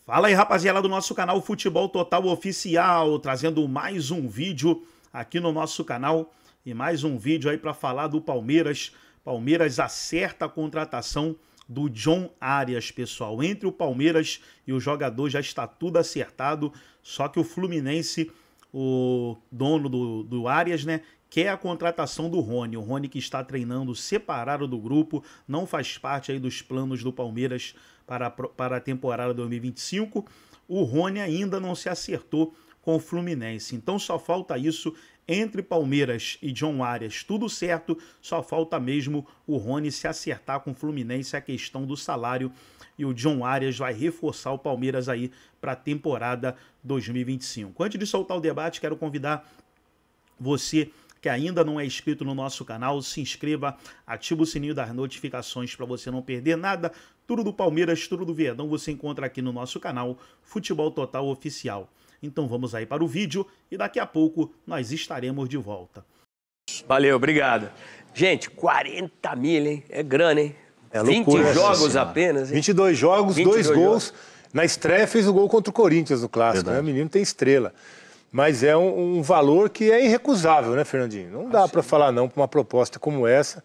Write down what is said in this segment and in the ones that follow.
Fala aí, rapaziada do nosso canal Futebol Total Oficial, trazendo mais um vídeo aqui no nosso canal e mais um vídeo aí para falar do Palmeiras. Palmeiras acerta a contratação do John Arias, pessoal. Entre o Palmeiras e o jogador já está tudo acertado, só que o Fluminense, o dono do Arias, né, quer a contratação do Rony. O Rony que está treinando separado do grupo, não faz parte aí dos planos do Palmeiras para a temporada 2025. O Rony ainda não se acertou com o Fluminense. Então só falta isso entre Palmeiras e John Arias. Tudo certo, só falta mesmo o Rony se acertar com o Fluminense, a questão do salário. E o John Arias vai reforçar o Palmeiras aí para a temporada 2025. Antes de soltar o debate, quero convidar você que ainda não é inscrito no nosso canal, se inscreva, ativa o sininho das notificações para você não perder nada. Tudo do Palmeiras, tudo do Verdão você encontra aqui no nosso canal Futebol Total Oficial. Então vamos aí para o vídeo e daqui a pouco nós estaremos de volta. Valeu, obrigado. Gente, 40 mil, hein? É grana, hein? É 20 loucura, jogos apenas, hein? 22 jogos, 2 gols. Jogos. Na estreia fez o gol contra o Corinthians no Clássico, né? O menino tem estrela. Mas é um valor que é irrecusável, né, Fernandinho? Não dá para falar não para uma proposta como essa,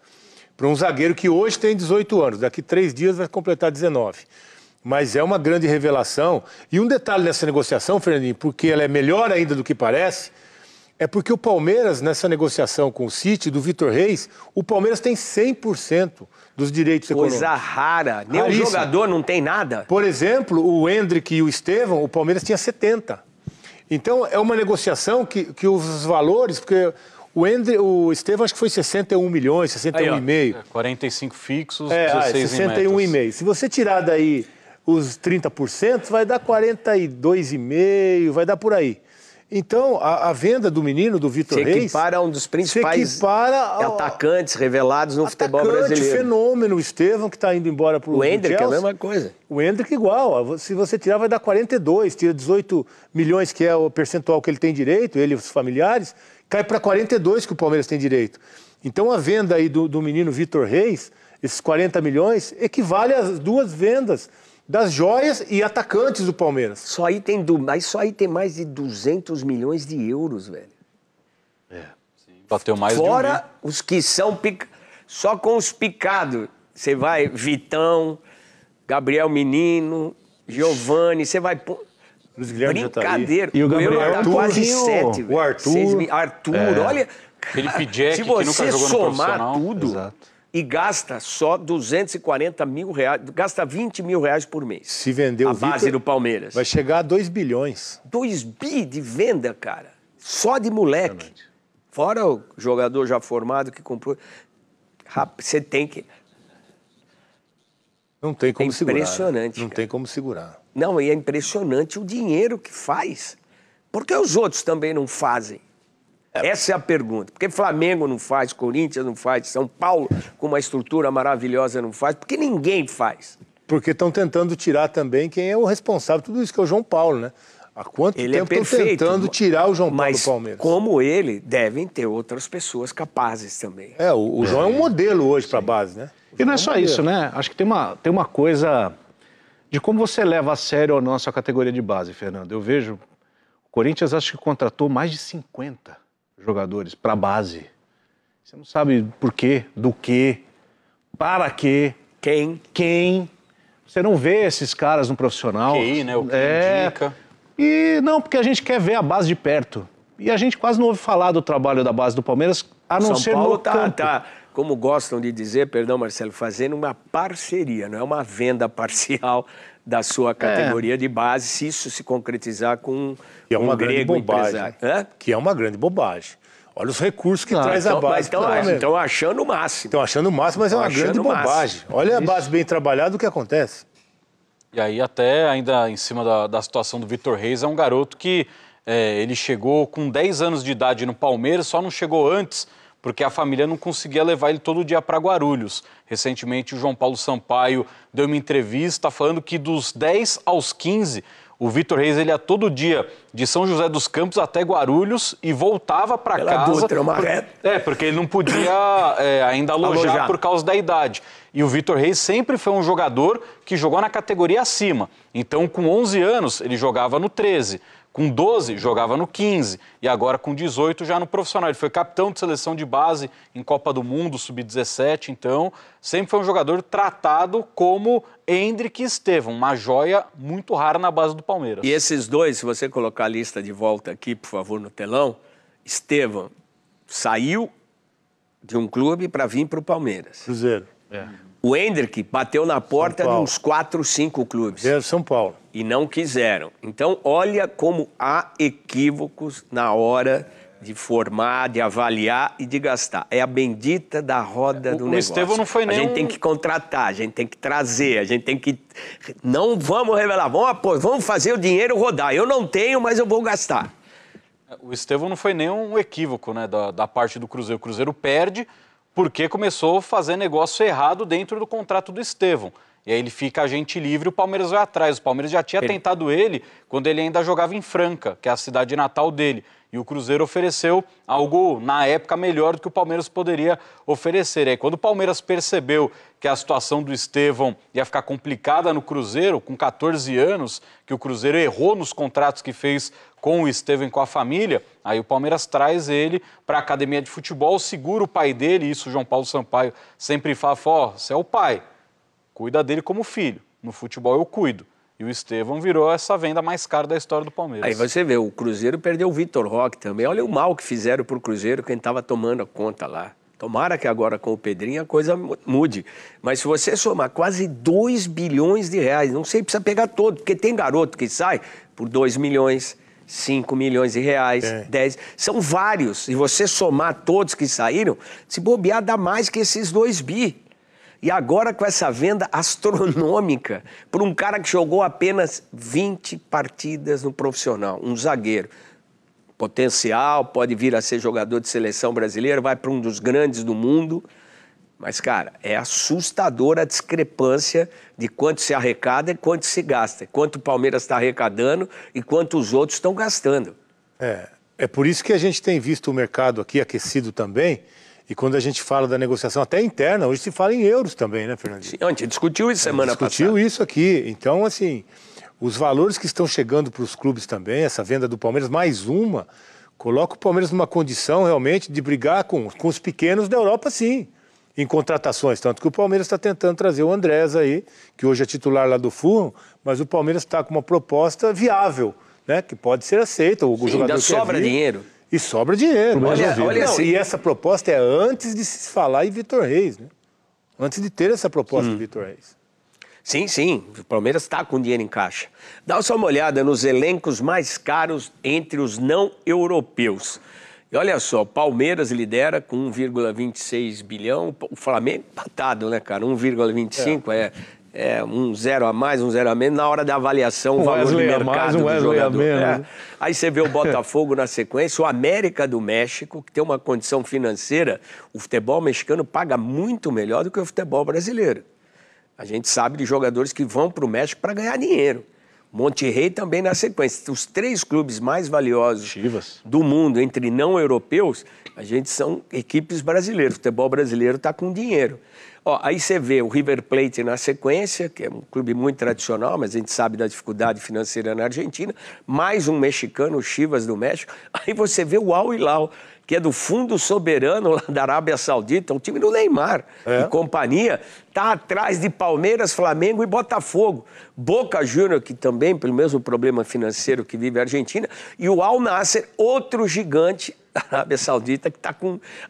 para um zagueiro que hoje tem 18 anos, daqui 3 dias vai completar 19. Mas é uma grande revelação. E um detalhe nessa negociação, Fernandinho, porque ela é melhor ainda do que parece, é porque o Palmeiras, nessa negociação com o City, do Vitor Reis, o Palmeiras tem 100% dos direitos econômicos. Coisa rara. Nem o jogador não tem nada. Por exemplo, o Endrick e o Estevão, o Palmeiras tinha 70%. Então, é uma negociação que os valores, porque o Estevão acho que foi 61 milhões, 61,5. 45 fixos, 16 61,5. Se você tirar daí os 30%, vai dar 42,5, vai dar por aí. Então, a venda do menino, do Vitor Reis... Se equipara a um dos principais atacantes revelados no futebol brasileiro. Fenômeno, o Estevão, que está indo embora para o Chelsea. O Endrick é a mesma coisa. O Endrick igual. Se você tirar, vai dar 42. Tira 18 milhões, que é o percentual que ele tem direito, ele e os familiares, cai para 42 que o Palmeiras tem direito. Então, a venda aí do menino Vitor Reis, esses 40 milhões, equivale às 2 vendas das joias e atacantes do Palmeiras. Só aí tem mais de 200 milhões de euros, velho. Bateu mais Fora de 1 bi. os que são só com os picados. Você vai Vitão, Gabriel Menino, Giovani, você vai... Brincadeira. E o Gabriel tá quase 7. O Arthur. Arthur, olha... Felipe Jack, se que nunca você jogou no somar profissional. tudo... Exato. E gasta só 240 mil reais, gasta 20 mil reais por mês. Se vender o Vitor, a base do Palmeiras. Vai chegar a 2 bilhões. 2 bi de venda, cara. Só de moleque. Exatamente. Fora o jogador já formado que comprou. Você tem que... Não tem como segurar. Impressionante. Não tem como segurar. Não, e é impressionante o dinheiro que faz. Por que os outros também não fazem? Essa é a pergunta. Por que Flamengo não faz, Corinthians não faz, São Paulo, com uma estrutura maravilhosa, não faz? Por que ninguém faz? Porque estão tentando tirar também quem é o responsável. Tudo isso que é o João Paulo, né? Há quanto tempo estão tentando tirar o João Paulo do Palmeiras? Como ele, devem ter outras pessoas capazes também. O João é um modelo hoje para a base, né? E não é só isso, né? Acho que tem uma coisa de como você leva a sério a nossa categoria de base, Fernando. Eu vejo, o Corinthians acho que contratou mais de 50 jogadores para a base. Você não sabe por quê, do quê, para quê. Quem. Você não vê esses caras no profissional. QI, né? O que indica. E não, porque a gente quer ver a base de perto. E a gente quase não ouve falar do trabalho da base do Palmeiras, a não ser no campo. Tá, como gostam de dizer, perdão, Marcelo, fazendo uma parceria, não é uma venda parcial da sua categoria de base, se isso se concretizar com um grego empresário. Que é uma grande bobagem. Olha os recursos que traz a base. Estão achando o máximo. Estão achando o máximo, mas é uma grande bobagem. Olha a base bem trabalhada, o que acontece. E aí até ainda em cima da situação do Vitor Reis, é um garoto que ele chegou com 10 anos de idade no Palmeiras, só não chegou antes porque a família não conseguia levar ele todo dia para Guarulhos. Recentemente o João Paulo Sampaio deu uma entrevista falando que dos 10 aos 15, o Vitor Reis ele ia todo dia de São José dos Campos até Guarulhos e voltava para casa. Dutra, porque ele não podia ainda alojar por causa da idade. E o Vitor Reis sempre foi um jogador que jogou na categoria acima. Então, com 11 anos, ele jogava no 13. Com 12, jogava no 15. E agora, com 18, já no profissional. Ele foi capitão de seleção de base em Copa do Mundo, Sub-17. Então, sempre foi um jogador tratado como Endrick e Estevão. Uma joia muito rara na base do Palmeiras. E esses dois, se você colocar a lista de volta aqui, por favor, no telão, Estevão saiu de um clube para vir para o Palmeiras. Cruzeiro. O Endrick bateu na porta de uns 4, 5 clubes. São Paulo. E não quiseram. Então, olha como há equívocos na hora de formar, de avaliar e de gastar. É a bendita da roda do negócio. O Estevão não foi nem A gente tem que contratar, a gente tem que trazer, a gente tem que... Não vamos revelar, vamos fazer o dinheiro rodar. Eu não tenho, mas eu vou gastar. O Estevão não foi nem um equívoco, né, da parte do Cruzeiro. O Cruzeiro perde porque começou a fazer negócio errado dentro do contrato do Estevão. E aí ele fica agente livre e o Palmeiras vai atrás. O Palmeiras já tinha tentado ele quando ele ainda jogava em Franca, que é a cidade natal dele. E o Cruzeiro ofereceu algo, na época, melhor do que o Palmeiras poderia oferecer. E aí, quando o Palmeiras percebeu que a situação do Estevão ia ficar complicada no Cruzeiro, com 14 anos, que o Cruzeiro errou nos contratos que fez com o Estevão e com a família, aí o Palmeiras traz ele para a academia de futebol, segura o pai dele, isso o João Paulo Sampaio sempre fala, você é o pai, cuida dele como filho, no futebol eu cuido. E o Estevão virou essa venda mais cara da história do Palmeiras. Aí você vê, o Cruzeiro perdeu o Vitor Roque também. Olha o mal que fizeram pro Cruzeiro, quem estava tomando a conta lá. Tomara que agora com o Pedrinho a coisa mude. Mas se você somar quase 2 bilhões de reais, não sei, precisa pegar todo, porque tem garoto que sai por 2 milhões, 5 milhões de reais, 10. São vários. Se você somar todos que saíram, se bobear dá mais que esses 2 bi. E agora com essa venda astronômica por um cara que jogou apenas 20 partidas no profissional, um zagueiro. Potencial, pode vir a ser jogador de seleção brasileira, vai para um dos grandes do mundo. Mas, cara, é assustadora a discrepância de quanto se arrecada e quanto se gasta. Quanto o Palmeiras está arrecadando e quanto os outros estão gastando. É por isso que a gente tem visto o mercado aqui aquecido também. E quando a gente fala da negociação até interna, hoje se fala em euros também, né, Fernandinho? Sim, a gente discutiu isso semana passada. Discutiu isso aqui. Então, assim, os valores que estão chegando para os clubes também, essa venda do Palmeiras, mais uma, coloca o Palmeiras numa condição realmente de brigar com os pequenos da Europa, sim, em contratações. Tanto que o Palmeiras está tentando trazer o Andrés aí, que hoje é titular lá do Fulham, mas o Palmeiras está com uma proposta viável, né, que pode ser aceita. O jogador ainda sobra dinheiro. E sobra dinheiro. Olha assim. E essa proposta é antes de se falar em Vitor Reis, né? Antes de ter essa proposta de Vitor Reis. Sim. O Palmeiras está com dinheiro em caixa. Dá só uma olhada nos elencos mais caros entre os não europeus. E olha só, o Palmeiras lidera com 1,26 bilhão. O Flamengo empatado, né, cara? 1,25 é um 0 a mais, um 0 a menos, na hora da avaliação, o valor de mercado do jogador. Aí você vê o Botafogo na sequência, o América do México, que tem uma condição financeira, o futebol mexicano paga muito melhor do que o futebol brasileiro. A gente sabe de jogadores que vão para o México para ganhar dinheiro. Monterrey também na sequência. Os 3 clubes mais valiosos do mundo, entre não europeus, a gente são equipes brasileiras. O futebol brasileiro está com dinheiro. Aí você vê o River Plate na sequência, que é um clube muito tradicional, mas a gente sabe da dificuldade financeira na Argentina. Mais um mexicano, o Chivas do México. Aí você vê o Al Hilal, que é do Fundo Soberano lá da Arábia Saudita, um time do Neymar e companhia, está atrás de Palmeiras, Flamengo e Botafogo. Boca Juniors, que também, pelo mesmo problema financeiro que vive a Argentina, e o Al Nassr, outro gigante da Arábia Saudita, que está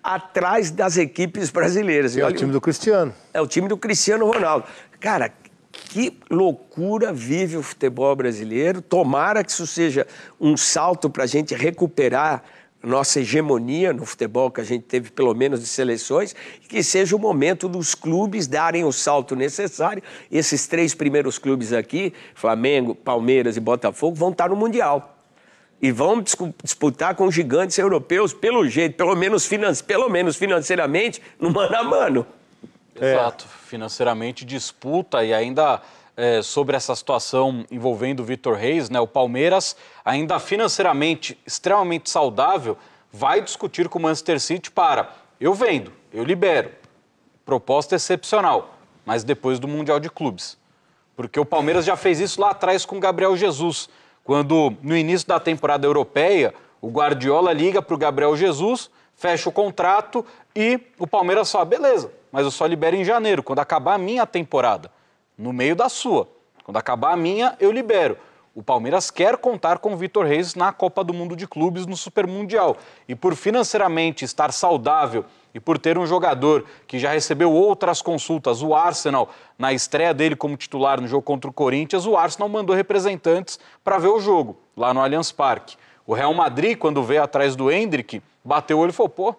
atrás das equipes brasileiras. É o time do Cristiano. É o time do Cristiano Ronaldo. Cara, que loucura vive o futebol brasileiro. Tomara que isso seja um salto para a gente recuperar nossa hegemonia no futebol que a gente teve, pelo menos de seleções, e que seja o momento dos clubes darem o salto necessário. Esses 3 primeiros clubes aqui, Flamengo, Palmeiras e Botafogo, vão estar no Mundial. E vão disputar com gigantes europeus, pelo jeito, pelo menos financeiramente, no mano a mano. Exato, financeiramente disputa e ainda... sobre essa situação envolvendo o Vitor Reis, né, o Palmeiras, ainda financeiramente extremamente saudável, vai discutir com o Manchester City para, eu vendo, eu libero, proposta excepcional, mas depois do Mundial de Clubes. Porque o Palmeiras já fez isso lá atrás com o Gabriel Jesus, quando no início da temporada europeia, o Guardiola liga para o Gabriel Jesus, fecha o contrato e o Palmeiras fala, beleza, mas eu só libero em janeiro, quando acabar a minha temporada, no meio da sua. Quando acabar a minha, eu libero. O Palmeiras quer contar com o Vitor Reis na Copa do Mundo de Clubes, no Super Mundial. E por financeiramente estar saudável e por ter um jogador que já recebeu outras consultas, o Arsenal, na estreia dele como titular no jogo contra o Corinthians, o Arsenal mandou representantes para ver o jogo, lá no Allianz Parque. O Real Madrid, quando veio atrás do Endrick, bateu o olho e falou, pô,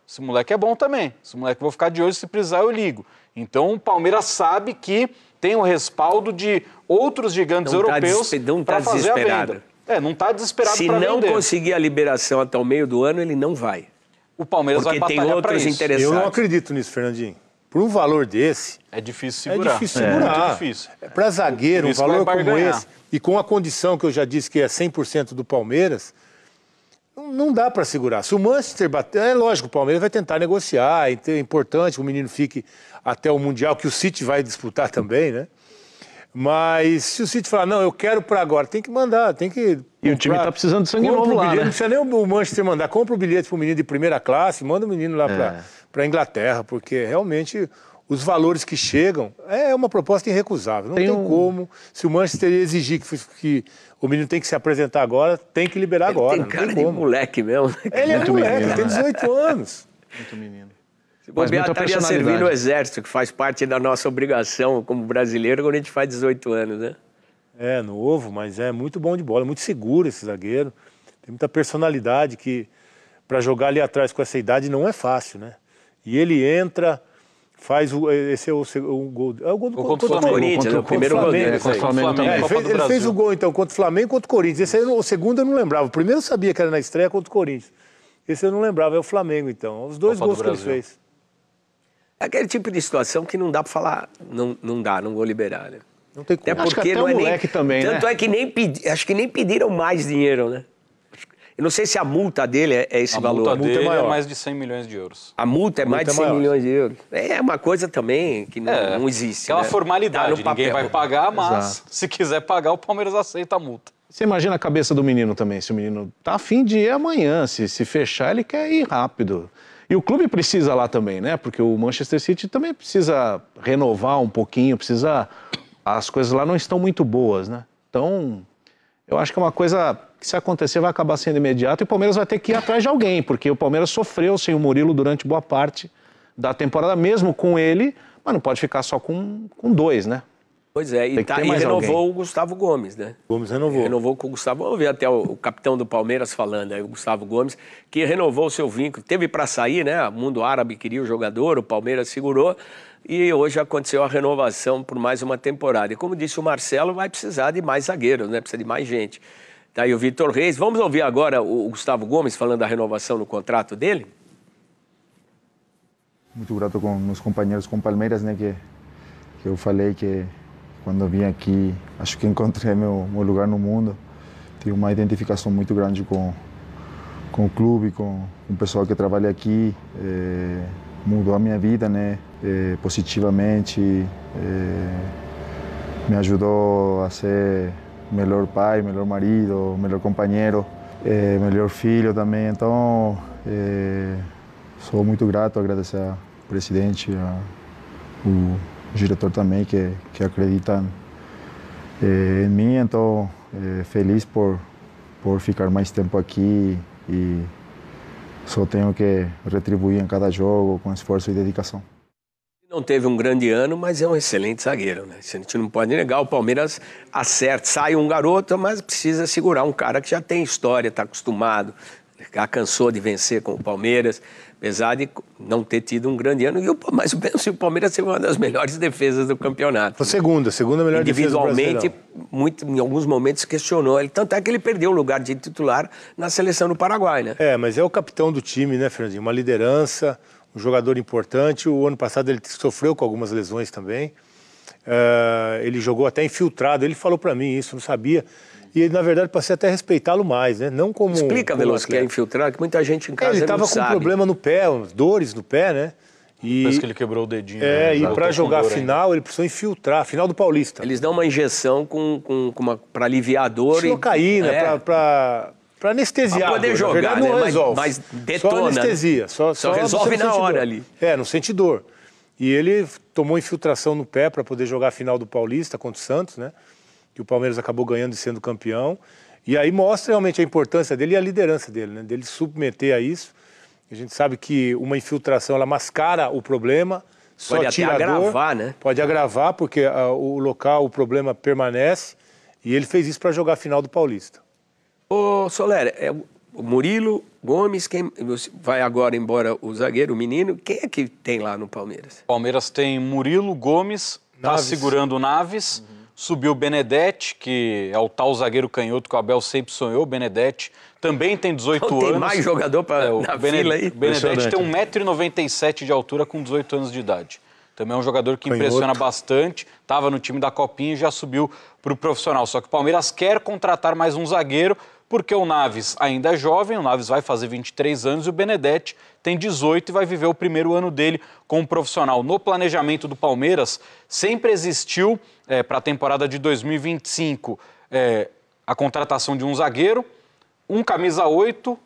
esse moleque é bom também, esse moleque eu vou ficar de olho, se precisar eu ligo. Então o Palmeiras sabe que tem o respaldo de outros gigantes europeus para fazer a venda. Não está desesperado para vender. Se não conseguir a liberação até o meio do ano, ele não vai. O Palmeiras vai batalhar para isso. Eu não acredito nisso, Fernandinho. Por um valor desse... É difícil segurar. É difícil segurar. Muito difícil. Para zagueiro, um valor como esse, e com a condição que eu já disse que é 100% do Palmeiras, não dá para segurar. Se o Manchester bater... É lógico, o Palmeiras vai tentar negociar, é importante que o menino fique até o Mundial, que o City vai disputar também, né? Mas se o City falar, não, eu quero para agora, tem que mandar, tem que... E o time está precisando de sangue novo lá, né? Não precisa nem o Manchester mandar, compra o bilhete para o menino de primeira classe, manda o menino lá para a Inglaterra, porque realmente os valores que chegam é uma proposta irrecusável. Não tem como, se o Manchester exigir que o menino tem que se apresentar agora, tem que liberar agora. Tem cara de moleque mesmo. Ele é moleque, tem 18 anos. Muito menino. Se bobear, estaria servindo o Exército, que faz parte da nossa obrigação como brasileiro quando a gente faz 18 anos, né? É, novo, mas é muito bom de bola, é muito seguro esse zagueiro. Tem muita personalidade que, para jogar ali atrás com essa idade, não é fácil, né? E ele entra, faz esse é o gol. É o gol do Corinthians, o primeiro gol dele. Ele fez o gol, então, contra o Flamengo e contra o Corinthians. Esse aí, o segundo eu não lembrava. O primeiro eu sabia que era na estreia contra o Corinthians. Esse eu não lembrava, é o Flamengo, então. Os dois gols que ele fez. É aquele tipo de situação que não dá para falar, não dá, não vou liberar, né? Não tem como. Até porque não é nem... também, tanto né? É que acho que nem pediram mais dinheiro, né? Eu não sei se a multa dele é esse valor. A multa dele é mais de 100 milhões de euros. A multa é mais de 100 milhões de euros. É uma coisa também que não existe. É uma né? formalidade, ninguém vai pagar, mas se quiser pagar, o Palmeiras aceita a multa. Você imagina a cabeça do menino também, se o menino tá a fim de ir amanhã, se fechar ele quer ir rápido. E o clube precisa lá também, né? Porque o Manchester City também precisa renovar um pouquinho, as coisas lá não estão muito boas, né? Então, eu acho que é uma coisa que se acontecer vai acabar sendo imediato e o Palmeiras vai ter que ir atrás de alguém, porque o Palmeiras sofreu sem o Murilo durante boa parte da temporada, mesmo com ele, mas não pode ficar só com dois, né? Pois é, e renovou o Gustavo Gomes, né? Gomes renovou. Renovou com o Gustavo. Vamos ver até o capitão do Palmeiras falando, aí, o Gustavo Gomes, que renovou o seu vínculo. Teve para sair, né? O mundo árabe queria o jogador, o Palmeiras segurou. E hoje aconteceu a renovação por mais uma temporada. E como disse o Marcelo, vai precisar de mais zagueiros, né? Precisa de mais gente. Tá aí o Vitor Reis. Vamos ouvir agora o Gustavo Gomes falando da renovação no contrato dele? Muito grato com meus companheiros com Palmeiras, né? Que eu falei que quando vim aqui, acho que encontrei meu lugar no mundo. Tenho uma identificação muito grande com o clube, com o pessoal que trabalha aqui. Mudou a minha vida, né? Positivamente. Me ajudou a ser melhor pai, melhor marido, melhor companheiro, melhor filho também. Então, sou muito grato, agradecer ao presidente, ao diretor também, que acreditam em mim. Então, feliz por ficar mais tempo aqui e só tenho que retribuir em cada jogo com esforço e dedicação. Não teve um grande ano, mas é um excelente zagueiro, né? A gente não pode negar, o Palmeiras acerta, sai um garoto, mas precisa segurar um cara que já tem história, está acostumado, já cansou de vencer com o Palmeiras, apesar de não ter tido um grande ano. Mas eu penso que o Palmeiras teve uma das melhores defesas do campeonato. A segunda melhor defesa do Brasileirão. Individualmente, em alguns momentos questionou ele. Tanto é que ele perdeu o lugar de titular na seleção do Paraguai, né? Mas é o capitão do time, né, Fernandinho? Uma liderança, um jogador importante. O ano passado ele sofreu com algumas lesões também. Ele jogou até infiltrado. Ele falou pra mim isso, não sabia. E, na verdade, passei até a respeitá-lo mais, né? Não como... Explica, Veloso, que é infiltrado, que muita gente em casa ele estava com um problema no pé, dores no pé, né? Depois que ele quebrou o dedinho. E para jogar a final, ele precisou infiltrar, a final do Paulista. Eles dão uma injeção para aliviar a dor. Xilocaína, para anestesiar. Pra poder jogar, verdade, não resolve. Mas detona. Só anestesia. Só resolve na hora ali. Não sente dor. E ele tomou infiltração no pé para poder jogar a final do Paulista contra o Santos, né? Que o Palmeiras acabou ganhando e sendo campeão. E aí mostra realmente a importância dele e a liderança dele, né? Dele submeter a isso. A gente sabe que uma infiltração, ela mascara o problema, só pode tira até agravar, a dor, né? Pode agravar, porque o local, o problema permanece, e ele fez isso para jogar a final do Paulista. Ô, Soler, o Murilo Gomes, quem vai agora embora o zagueiro, o menino, quem é que tem lá no Palmeiras? Palmeiras tem Murilo Gomes, tá segurando o Naves, subiu o Benedetti, que é o tal zagueiro canhoto que o Abel sempre sonhou, o Benedetti. Também tem 18 anos. Tem mais jogador na fila aí? O Benedetti tem 1,97 m de altura com 18 anos de idade. Também é um jogador que impressiona bastante. Estava no time da Copinha e já subiu para o profissional. Só que o Palmeiras quer contratar mais um zagueiro, porque o Naves ainda é jovem, o Naves vai fazer 23 anos e o Benedetti tem 18 e vai viver o primeiro ano dele como profissional. No planejamento do Palmeiras, sempre existiu, para a temporada de 2025, a contratação de um zagueiro, um camisa 8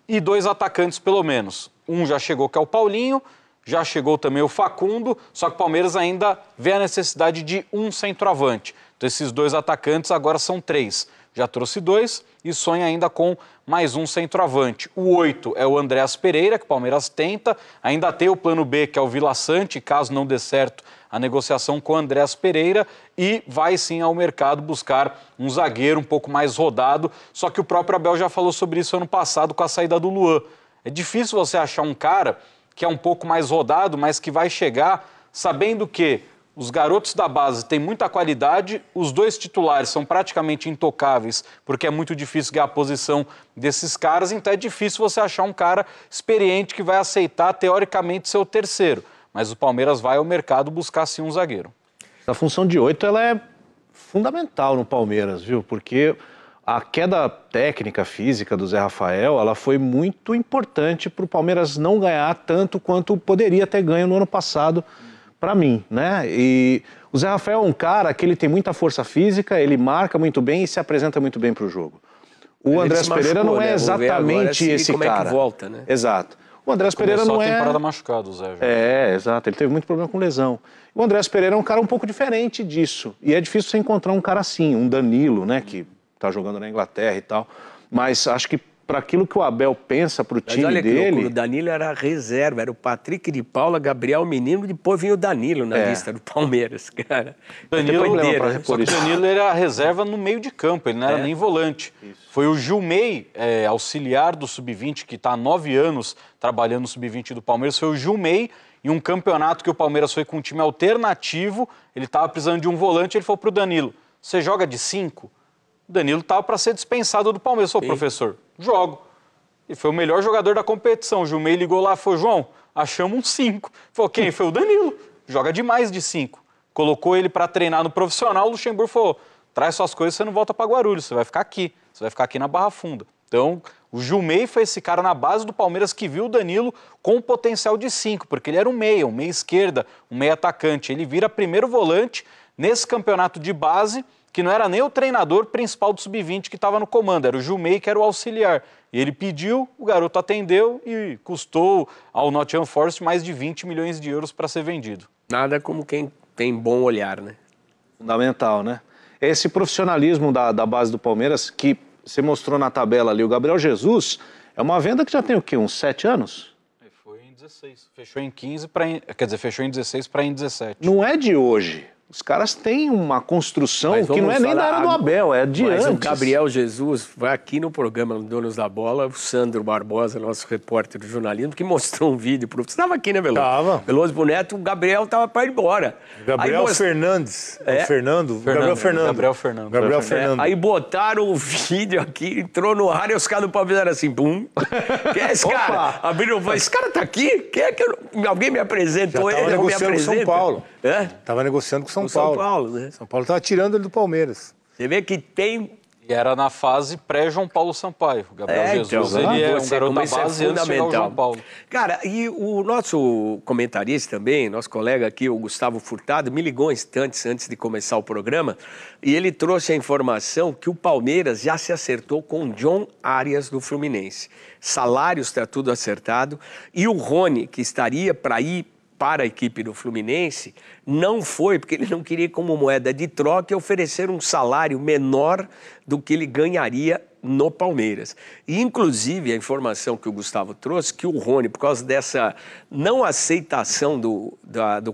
e 2 atacantes pelo menos. Um já chegou, que é o Paulinho, já chegou também o Facundo, só que o Palmeiras ainda vê a necessidade de um centroavante. Então esses 2 atacantes agora são 3. Já trouxe 2 e sonha ainda com mais um centroavante. O 8 é o Andréas Pereira, que o Palmeiras tenta. Ainda tem o plano B, que é o Vila Sante, caso não dê certo a negociação com o Andréas Pereira. E vai sim ao mercado buscar um zagueiro um pouco mais rodado. Só que o próprio Abel já falou sobre isso ano passado com a saída do Luan. É difícil você achar um cara que é um pouco mais rodado, mas que vai chegar sabendo que os garotos da base têm muita qualidade, os 2 titulares são praticamente intocáveis, porque é muito difícil ganhar a posição desses caras, então é difícil você achar um cara experiente que vai aceitar, teoricamente, ser o terceiro. Mas o Palmeiras vai ao mercado buscar, sim, um zagueiro. A função de 8, ela é fundamental no Palmeiras, viu? Porque a queda técnica, física do Zé Rafael, ela foi muito importante para o Palmeiras não ganhar tanto quanto poderia ter ganho no ano passado, para mim, né? E o Zé Rafael é um cara que ele tem muita força física, ele marca muito bem e se apresenta muito bem para o jogo. O Andréas Pereira não é exatamente esse cara. Como é que volta, né? Exato. O Andréas Pereira não é... a temporada machucado, o Zé. Exato. Ele teve muito problema com lesão. O Andréas Pereira é um cara um pouco diferente disso. E é difícil você encontrar um cara assim, um Danilo, né? Que tá jogando na Inglaterra e tal. Mas acho que para aquilo que o Abel pensa para o time olha dele... O Danilo era reserva, era o Patrick de Paula, Gabriel Menino, depois vinha o Danilo na lista do Palmeiras, cara. Danilo era reserva no meio de campo, ele não era nem volante. Isso. Foi o Gilmey, auxiliar do Sub-20, que está há 9 anos trabalhando no Sub-20 do Palmeiras, foi o Gilmey, em um campeonato que o Palmeiras foi com um time alternativo, ele estava precisando de um volante, ele falou para o Danilo, você joga de 5? O Danilo estava para ser dispensado do Palmeiras. Falou, professor, jogo. E foi o melhor jogador da competição. O Gilmey ligou lá e falou, João, achamos um 5. Falou, quem? Foi o Danilo. Joga demais de 5. Colocou ele para treinar no profissional, o Luxemburgo falou, traz suas coisas, você não volta para Guarulhos, você vai ficar aqui. Você vai ficar aqui na Barra Funda. Então, o Gilmey foi esse cara na base do Palmeiras que viu o Danilo com um potencial de 5, porque ele era um meia esquerda, um meia atacante. Ele vira primeiro volante nesse campeonato de base, que não era nem o treinador principal do Sub-20 que estava no comando, era o Gilmey que era o auxiliar. E ele pediu, o garoto atendeu e custou ao Nottingham Forest mais de 20 milhões de euros para ser vendido. Nada como quem tem bom olhar, né? Fundamental, né? Esse profissionalismo da base do Palmeiras, que você mostrou na tabela ali, o Gabriel Jesus, é uma venda que já tem o quê? Uns 7 anos? Foi em 16. Fechou em 15 fechou em 16 para em 17. Não é de hoje. Os caras têm uma construção que não é nem da era do Abel, é de antes. Mas o Gabriel Jesus vai aqui no programa Donos da Bola, o Sandro Barbosa, nosso repórter do jornalismo, que mostrou um vídeo pro... Você estava aqui, né, Veloso? Tava. Veloso Boneto, o Gabriel estava para ir embora. Gabriel Fernandes. Gabriel Fernando. Aí botaram o vídeo aqui, entrou no ar e os caras do Palmeiras eram assim, bum. Quem é esse cara? Abriram, esse cara tá aqui? Quem é que alguém me apresentou ele? Tava negociando com São Paulo. É? Tava negociando com São Paulo, né? São Paulo tava tirando ele do Palmeiras. Você vê que tem Que era na fase pré-João Paulo Sampaio. O Gabriel Jesus, ele é um garoto da base antes de chegar ao João Paulo. Cara, e o nosso comentarista também, nosso colega aqui, o Gustavo Furtado, me ligou instantes antes de começar o programa e ele trouxe a informação que o Palmeiras já se acertou com o John Arias do Fluminense. Salários está tudo acertado e o Rony, que estaria para ir para a equipe do Fluminense, não foi, porque ele não queria como moeda de troca oferecer um salário menor do que ele ganharia no Palmeiras. E, inclusive, a informação que o Gustavo trouxe, que o Rony, por causa dessa não aceitação do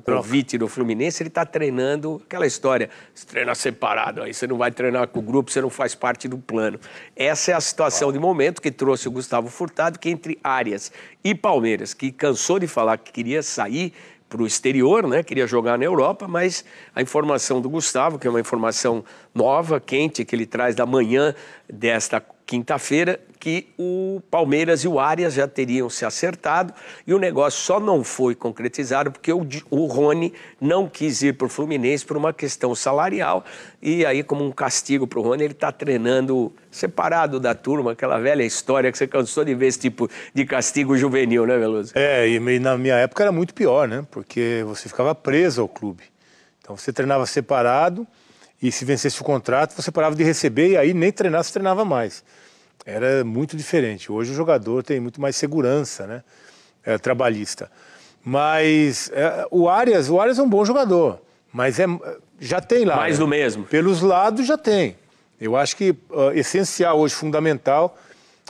convite do Fluminense, ele está treinando aquela história, você treina separado, aí você não vai treinar com o grupo, você não faz parte do plano. Essa é a situação de momento que trouxe o Gustavo Furtado, que entre Arias e Palmeiras, que cansou de falar que queria sair para o exterior, né? Queria jogar na Europa, mas a informação do Gustavo, que é uma informação nova, quente, que ele traz da manhã desta quinta-feira, que o Palmeiras e o Arias já teriam se acertado e o negócio só não foi concretizado porque o Rony não quis ir para o Fluminense por uma questão salarial e aí, como um castigo para o Rony, ele está treinando separado da turma, aquela velha história que você cansou de ver esse tipo de castigo juvenil, né, Veloso? E na minha época era muito pior, né? Porque você ficava preso ao clube. Então você treinava separado e se vencesse o contrato, você parava de receber e aí nem treinar, você treinava mais. Era muito diferente. Hoje o jogador tem muito mais segurança, né? Trabalhista. Mas o Arias é um bom jogador, mas já tem lá. Mais do mesmo. Pelos lados já tem. Eu acho que essencial hoje, fundamental,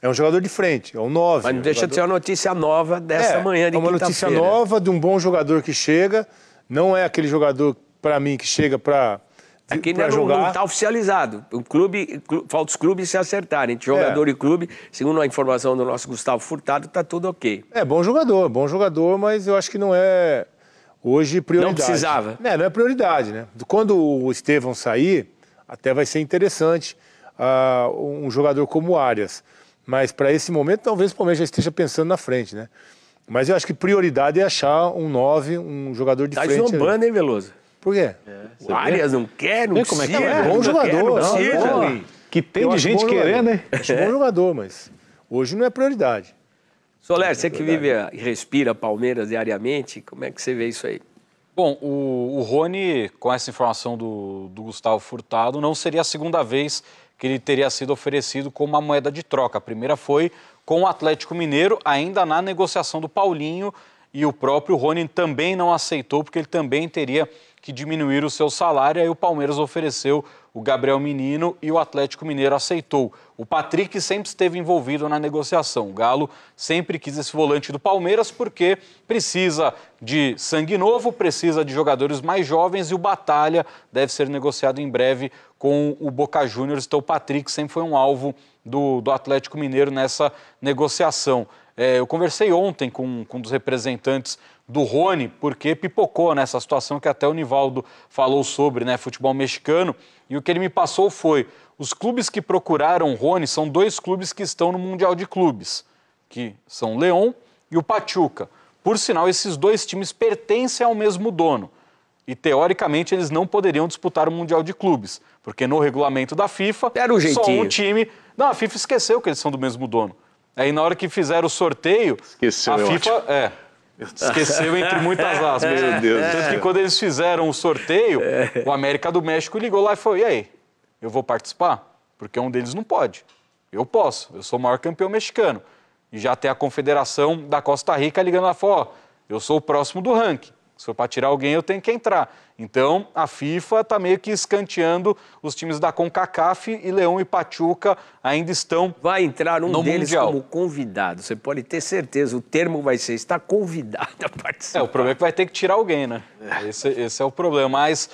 é um jogador de frente, é um 9. Mas não deixa de ser uma notícia nova dessa manhã de quinta-feira. É uma notícia nova de um bom jogador que chega. Não é aquele jogador, para mim, que chega para aqui não está oficializado. Falta os clubes se acertarem. Entre jogador e clube, segundo a informação do nosso Gustavo Furtado, está tudo ok. Bom jogador, mas eu acho que não é hoje prioridade. Não precisava. Não é prioridade, né? Quando o Estevão sair, até vai ser interessante um jogador como o Arias. Mas para esse momento, talvez o Palmeiras já esteja pensando na frente, né? Mas eu acho que prioridade é achar um 9, um jogador de frente. Tá esnobando, hein, Veloso? Por quê? O Arias não quer, não precisa. É bom jogador. Que tem de gente querendo, hein? Acho bom jogador, mas hoje não é prioridade. Soler, você que vive e respira Palmeiras diariamente, como é que você vê isso aí? Bom, o Rony, com essa informação do Gustavo Furtado, não seria a segunda vez que ele teria sido oferecido como uma moeda de troca. A primeira foi com o Atlético Mineiro, ainda na negociação do Paulinho, e o próprio Rony também não aceitou, porque ele também teria que diminuir o seu salário, aí o Palmeiras ofereceu o Gabriel Menino e o Atlético Mineiro aceitou. O Patrick sempre esteve envolvido na negociação. O Galo sempre quis esse volante do Palmeiras porque precisa de sangue novo, precisa de jogadores mais jovens e o Batalha deve ser negociado em breve com o Boca Juniors. Então o Patrick sempre foi um alvo do Atlético Mineiro nessa negociação. Eu conversei ontem com um dos representantes do Rony, porque pipocou nessa situação que até o Nivaldo falou sobre, né, futebol mexicano, e o que ele me passou foi, os clubes que procuraram o Rony são dois clubes que estão no Mundial de Clubes, que são o León e o Pachuca. Por sinal, esses dois times pertencem ao mesmo dono, e teoricamente eles não poderiam disputar o Mundial de Clubes, porque no regulamento da FIFA, era um jeitinho. Só um time... Não, a FIFA esqueceu que eles são do mesmo dono. Aí na hora que fizeram o sorteio, esqueceu, a FIFA... esqueceu entre muitas aspas. Meu Deus. Tanto que quando eles fizeram o sorteio, o América do México ligou lá e falou, e aí, eu vou participar? Porque um deles não pode. Eu posso, eu sou o maior campeão mexicano. E já tem a Confederação da Costa Rica ligando lá e falou, eu sou o próximo do ranking. Se for para tirar alguém, eu tenho que entrar. Então, a FIFA está meio que escanteando os times da CONCACAF e León e Pachuca ainda estão Vai entrar um deles mundial. Como convidado. Você pode ter certeza, o termo vai ser, está convidado a participar. O problema é que vai ter que tirar alguém, né? Esse é o problema. Mas,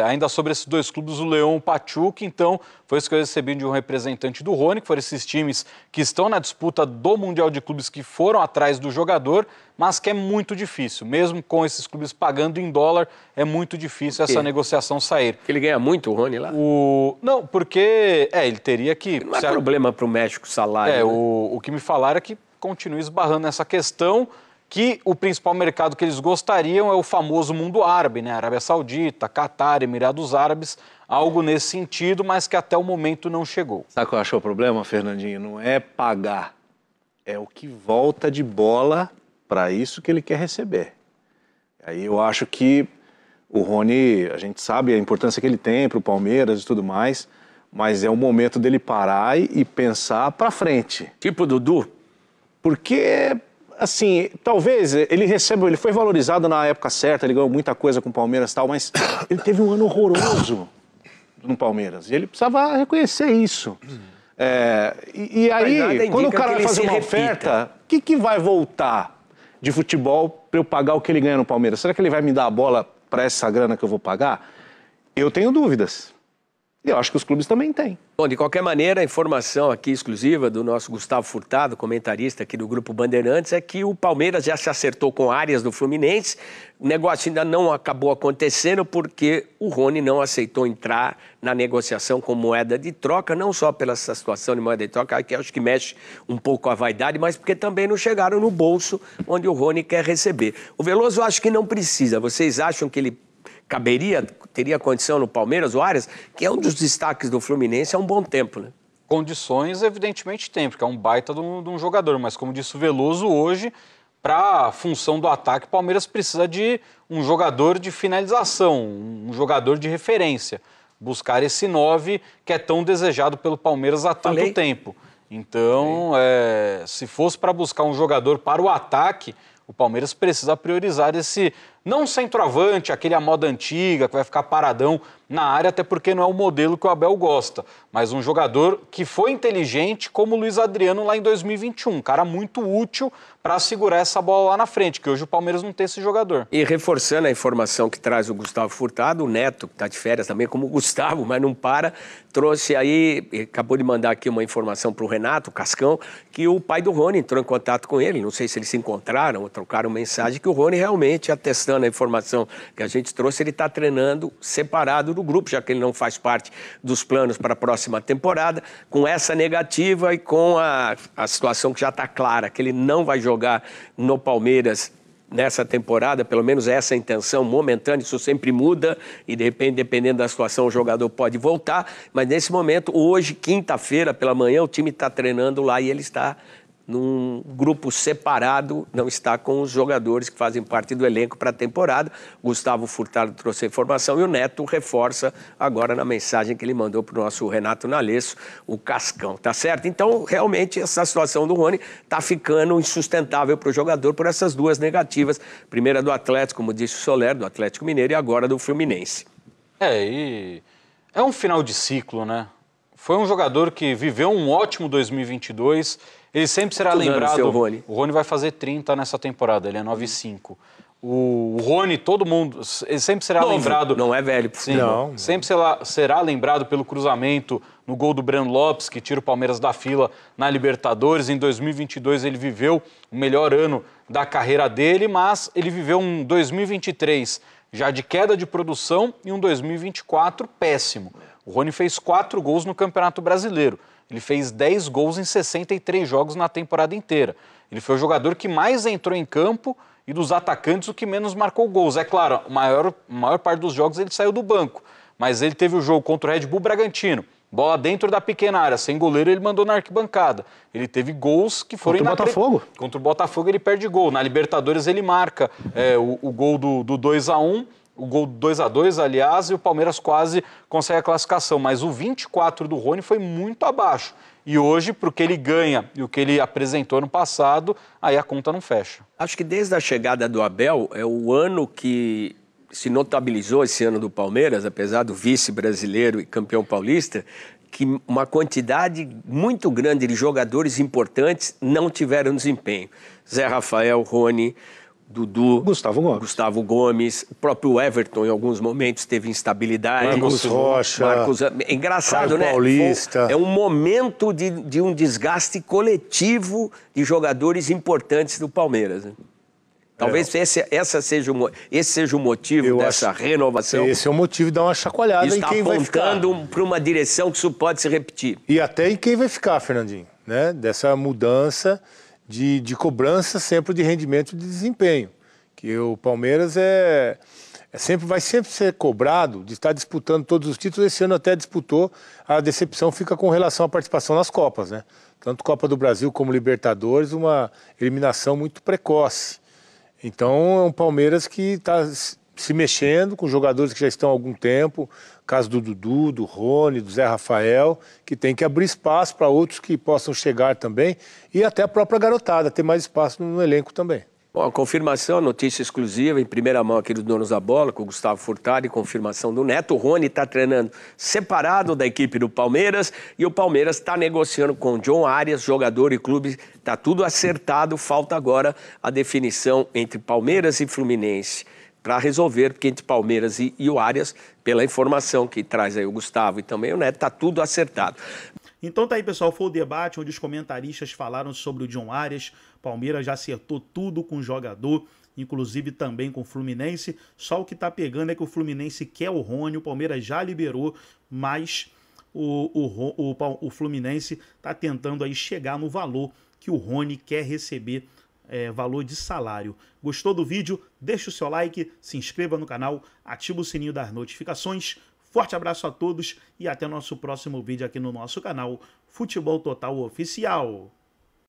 ainda sobre esses dois clubes, o León e o Pachuca, então, foi isso que eu recebi de um representante do Rony, que foram esses times que estão na disputa do Mundial de Clubes, que foram atrás do jogador, mas que é muito difícil. Mesmo com esses clubes pagando em dólar, é muito difícil essa negociação sair. Porque ele ganha muito, o Rony, lá? Não, porque ele teria que... Não é problema para o México salário. O que me falaram é que continua esbarrando nessa questão que o principal mercado que eles gostariam é o famoso mundo árabe, né? Arábia Saudita, Catar, Emirados Árabes, algo nesse sentido, mas que até o momento não chegou. Sabe qual eu acho o problema, Fernandinho? Não é pagar, é o que volta de bola para isso que ele quer receber. Aí eu acho que o Rony, a gente sabe a importância que ele tem para o Palmeiras e tudo mais, mas é o momento dele parar e pensar para frente. Tipo Dudu? Porque, assim, talvez ele receba, ele foi valorizado na época certa, ele ganhou muita coisa com o Palmeiras e tal, mas ele teve um ano horroroso no Palmeiras e ele precisava reconhecer isso. E aí, quando o cara vai fazer uma oferta, o que vai voltar de futebol para eu pagar o que ele ganha no Palmeiras? Será que ele vai me dar a bola para essa grana que eu vou pagar? Eu tenho dúvidas. E eu acho que os clubes também têm. Bom, de qualquer maneira, a informação aqui exclusiva do nosso Gustavo Furtado, comentarista aqui do Grupo Bandeirantes, é que o Palmeiras já se acertou com áreas do Fluminense. O negócio ainda não acabou acontecendo porque o Rony não aceitou entrar na negociação com moeda de troca, não só pela essa situação de moeda de troca, que acho que mexe um pouco com a vaidade, mas porque também não chegaram no bolso onde o Rony quer receber. O Veloso eu acho que não precisa. Vocês acham que ele teria condição no Palmeiras, o Arias, que é um dos destaques do Fluminense há um bom tempo, né? Condições, evidentemente, tem, porque é um baita de um jogador, mas como disse o Veloso, hoje, para a função do ataque, o Palmeiras precisa de um jogador de finalização, um jogador de referência, buscar esse 9 que é tão desejado pelo Palmeiras há tanto tempo. Então, se fosse para buscar um jogador para o ataque, o Palmeiras precisa priorizar esse, não centroavante, aquele à moda antiga, que vai ficar paradão na área, até porque não é o modelo que o Abel gosta, mas um jogador que foi inteligente como o Luiz Adriano lá em 2021, um cara muito útil para segurar essa bola lá na frente, que hoje o Palmeiras não tem esse jogador. E reforçando a informação que traz o Gustavo Furtado, o Neto, que está de férias também, como o Gustavo, mas não para, trouxe aí, acabou de mandar aqui uma informação para o Renato, o Cascão, que o pai do Rony entrou em contato com ele, não sei se eles se encontraram ou trocaram mensagem, que o Rony realmente, atestando a informação que a gente trouxe, ele está treinando separado do grupo, já que ele não faz parte dos planos para a próxima temporada, com essa negativa e com a situação que já está clara, que ele não vai jogar no Palmeiras nessa temporada, pelo menos essa é a intenção momentânea, isso sempre muda e de repente, dependendo da situação, o jogador pode voltar, mas nesse momento, hoje, quinta-feira, pela manhã, o time está treinando lá e ele está num grupo separado, não está com os jogadores que fazem parte do elenco para a temporada. Gustavo Furtado trouxe a informação e o Neto reforça agora na mensagem que ele mandou para o nosso Renato Nalesso, o Cascão, tá certo? Então, realmente, essa situação do Rony está ficando insustentável para o jogador por essas duas negativas. Primeira do Atlético, como disse o Soler, do Atlético Mineiro, e agora do Fluminense. E é um final de ciclo, né? Foi um jogador que viveu um ótimo 2022, ele sempre será lembrado. O Rony vai fazer 30 nessa temporada, ele é 9,5. O Rony, todo mundo, ele sempre será lembrado. Não é velho, sim, não. Sempre será lembrado pelo cruzamento no gol do Breno Lopes, que tira o Palmeiras da fila na Libertadores. Em 2022 ele viveu o melhor ano da carreira dele, mas ele viveu um 2023 já de queda de produção e um 2024 péssimo. O Rony fez 4 gols no Campeonato Brasileiro. Ele fez 10 gols em 63 jogos na temporada inteira. Ele foi o jogador que mais entrou em campo e dos atacantes o que menos marcou gols. É claro, a maior parte dos jogos ele saiu do banco, mas ele teve o jogo contra o Red Bull Bragantino. Bola dentro da pequena área, sem goleiro, ele mandou na arquibancada. Ele teve gols que foram... Contra o Botafogo. Contra o Botafogo ele perde gol. Na Libertadores ele marca o gol do 2-1, o gol do 2-2, aliás, e o Palmeiras quase consegue a classificação. Mas o 24 do Rony foi muito abaixo. E hoje, para o que ele ganha e o que ele apresentou no passado, aí a conta não fecha. Acho que desde a chegada do Abel, é o ano que se notabilizou esse ano do Palmeiras, apesar do vice-brasileiro e campeão paulista, que uma quantidade muito grande de jogadores importantes não tiveram desempenho. Zé Rafael, Rony, Dudu, Gustavo Gomes, o próprio Everton em alguns momentos teve instabilidade. Marcos Rocha, é engraçado, né? Paulista. É um momento de um desgaste coletivo de jogadores importantes do Palmeiras, né? Talvez esse seja o motivo dessa renovação. Esse é o motivo de dar uma chacoalhada em quem vai ficar. Está apontando para uma direção que isso pode se repetir. E até em quem vai ficar, Fernandinho, né? Dessa mudança de cobrança sempre de rendimento e de desempenho. Que o Palmeiras vai sempre ser cobrado de estar disputando todos os títulos. Esse ano até disputou, a decepção fica com relação à participação nas Copas, né? Tanto Copa do Brasil como Libertadores, uma eliminação muito precoce. Então é um Palmeiras que está se mexendo com jogadores que já estão há algum tempo, caso do Dudu, do Rony, do Zé Rafael, que tem que abrir espaço para outros que possam chegar também e até a própria garotada, ter mais espaço no elenco também. Bom, a confirmação, notícia exclusiva, em primeira mão aqui dos donos da bola, com o Gustavo Furtado, confirmação do Neto. O Rony está treinando separado da equipe do Palmeiras e o Palmeiras está negociando com o John Arias, jogador e clube. Está tudo acertado, falta agora a definição entre Palmeiras e Fluminense para resolver, porque entre Palmeiras e o Arias, pela informação que traz aí o Gustavo e também o Neto, está tudo acertado. Então tá aí, pessoal, foi o debate onde os comentaristas falaram sobre o John Arias. Palmeiras já acertou tudo com o jogador, inclusive também com o Fluminense. Só o que tá pegando é que o Fluminense quer o Rony, o Palmeiras já liberou, mas o Fluminense tá tentando aí chegar no valor que o Rony quer receber, valor de salário. Gostou do vídeo? Deixa o seu like, se inscreva no canal, ativa o sininho das notificações. Forte abraço a todos e até o nosso próximo vídeo aqui no nosso canal Futebol Total Oficial.